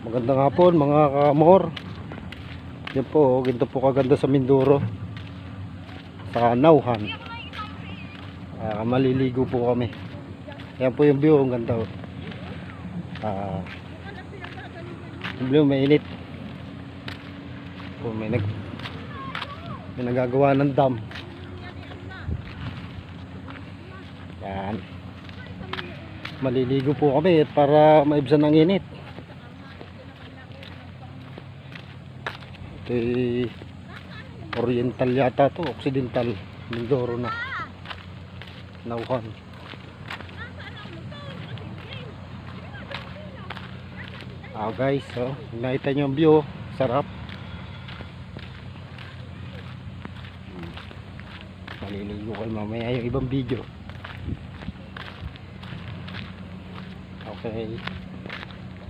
Magandang hapon mga kamor. Yan po, ganito po kaganda sa Mindoro, sa Nauhan. Maliligo po kami. Yan po yung view, ang ganda. Yung view, mainit po, may nagagawa ng dam. Yan, maliligo po kami para maibsan ang init. Oriental yata to, Occidental Mindoro na Nauhan. Guys, so nakita nyo ang view, sarap. Maliligo kayo mamaya yung ibang video. Okay.